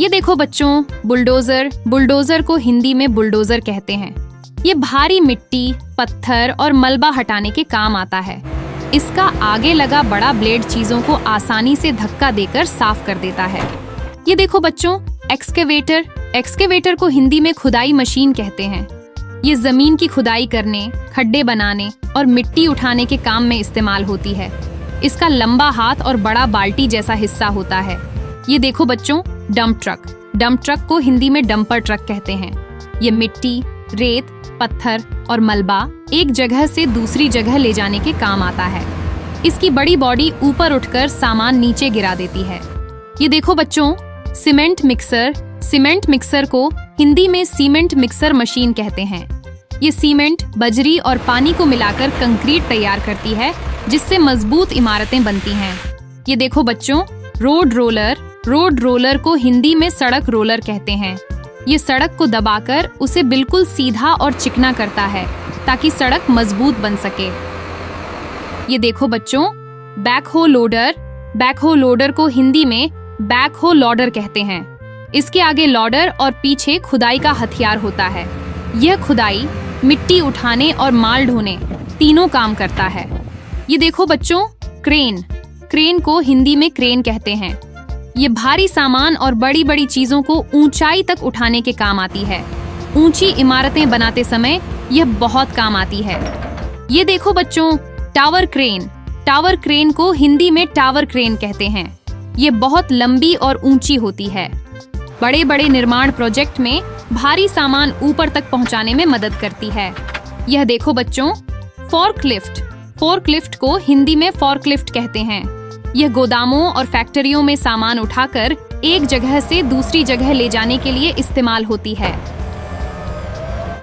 ये देखो बच्चों, बुलडोजर। बुलडोजर को हिंदी में बुलडोजर कहते हैं। ये भारी मिट्टी, पत्थर और मलबा हटाने के काम आता है। इसका आगे लगा बड़ा ब्लेड चीजों को आसानी से धक्का देकर साफ कर देता है। ये देखो बच्चों, एक्सकेवेटर। एक्सकेवेटर को हिंदी में खुदाई मशीन कहते हैं। ये जमीन की खुदाई करने, खड्डे बनाने और मिट्टी उठाने के काम में इस्तेमाल होती है। इसका लंबा हाथ और बड़ा बाल्टी जैसा हिस्सा होता है। ये देखो बच्चों, डंप ट्रक। डंप ट्रक को हिंदी में डंपर ट्रक कहते हैं। ये मिट्टी, रेत, पत्थर और मलबा एक जगह से दूसरी जगह ले जाने के काम आता है। इसकी बड़ी बॉडी ऊपर उठकर सामान नीचे गिरा देती है। ये देखो बच्चों, सीमेंट मिक्सर। सीमेंट मिक्सर को हिंदी में सीमेंट मिक्सर मशीन कहते हैं। ये सीमेंट, बजरी और पानी को मिलाकर कंक्रीट तैयार करती है, जिससे मजबूत इमारतें बनती हैं। ये देखो बच्चों, रोड रोलर। रोड रोलर को हिंदी में सड़क रोलर कहते हैं। ये सड़क को दबाकर उसे बिल्कुल सीधा और चिकना करता है, ताकि सड़क मजबूत बन सके। ये देखो बच्चों, बैकहो लोडर। बैकहो लोडर को हिंदी में बैकहो लॉडर कहते हैं। इसके आगे लॉडर और पीछे खुदाई का हथियार होता है। यह खुदाई, मिट्टी उठाने और माल ढोने तीनों काम करता है। ये देखो बच्चों, क्रेन। क्रेन को हिंदी में क्रेन कहते हैं। ये भारी सामान और बड़ी बड़ी चीजों को ऊंचाई तक उठाने के काम आती है। ऊंची इमारतें बनाते समय यह बहुत काम आती है। ये देखो बच्चों, टावर क्रेन। टावर क्रेन को हिंदी में टावर क्रेन कहते हैं। ये बहुत लंबी और ऊंची होती है। बड़े बड़े निर्माण प्रोजेक्ट में भारी सामान ऊपर तक पहुंचाने में मदद करती है। यह देखो बच्चों, फोर्कलिफ्ट। फोर्कलिफ्ट को हिंदी में फोर्कलिफ्ट कहते हैं। यह गोदामों और फैक्ट्रियों में सामान उठाकर एक जगह से दूसरी जगह ले जाने के लिए इस्तेमाल होती है।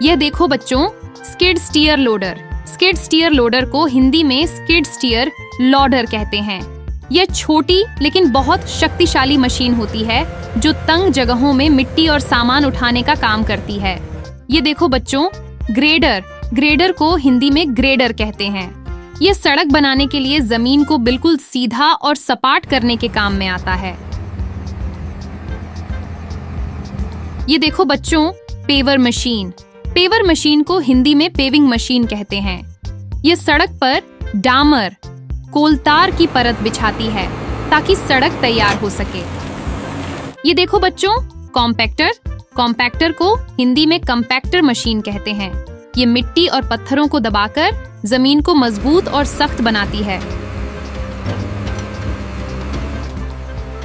यह देखो बच्चों, skid steer loader. Skid steer loader को हिंदी में स्किड स्टीयर लॉडर कहते हैं। यह छोटी लेकिन बहुत शक्तिशाली मशीन होती है, जो तंग जगहों में मिट्टी और सामान उठाने का काम करती है। ये देखो बच्चों, ग्रेडर। ग्रेडर को हिंदी में ग्रेडर कहते हैं। यह सड़क बनाने के लिए जमीन को बिल्कुल सीधा और सपाट करने के काम में आता है। ये देखो बच्चों, पेवर मशीन। पेवर मशीन को हिंदी में पेविंग मशीन कहते हैं। यह सड़क पर डामर, कोलतार की परत बिछाती है, ताकि सड़क तैयार हो सके। ये देखो बच्चों, कॉम्पैक्टर। कॉम्पैक्टर को हिंदी में कंपैक्टर मशीन कहते हैं। ये मिट्टी और पत्थरों को दबाकर जमीन को मजबूत और सख्त बनाती है।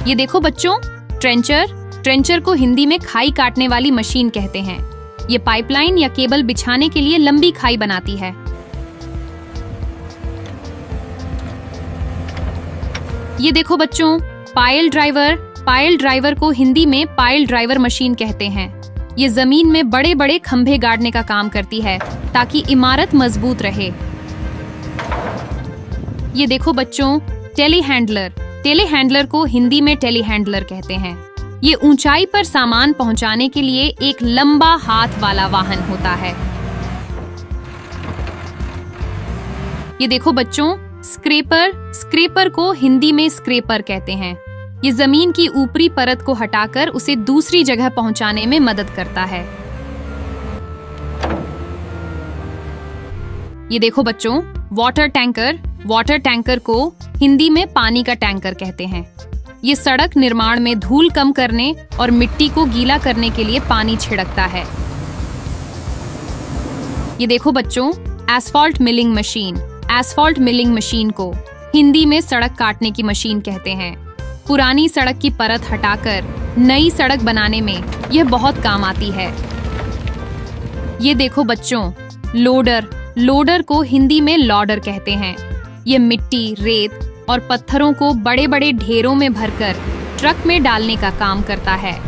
ये देखो बच्चों, ट्रेंचर। ट्रेंचर को हिंदी में खाई काटने वाली मशीन कहते हैं। ये पाइपलाइन या केबल बिछाने के लिए लंबी खाई बनाती है। ये देखो बच्चों, पाइल ड्राइवर। पाइल ड्राइवर को हिंदी में पाइल ड्राइवर मशीन कहते हैं। ये जमीन में बड़े बड़े खंभे गाड़ने का काम करती है, ताकि इमारत मजबूत रहे। ये देखो बच्चों, टेली हैंडलर। टेली हैंडलर को हिंदी में टेली हैंडलर कहते हैं। ये ऊंचाई पर सामान पहुंचाने के लिए एक लंबा हाथ वाला वाहन होता है। ये देखो बच्चों, स्क्रेपर। स्क्रेपर को हिंदी में स्क्रेपर कहते हैं। ये जमीन की ऊपरी परत को हटाकर उसे दूसरी जगह पहुंचाने में मदद करता है। ये देखो बच्चों, वाटर टैंकर। वाटर टैंकर को हिंदी में पानी का टैंकर कहते हैं। ये सड़क निर्माण में धूल कम करने और मिट्टी को गीला करने के लिए पानी छिड़कता है। ये देखो बच्चों, asphalt milling machine. Asphalt milling machine को हिंदी में सड़क काटने की मशीन कहते हैं। पुरानी सड़क की परत हटाकर नई सड़क बनाने में यह बहुत काम आती है। ये देखो बच्चों, लोडर। लोडर को हिंदी में लॉडर कहते हैं। ये मिट्टी, रेत और पत्थरों को बड़े बड़े ढेरों में भरकर ट्रक में डालने का काम करता है।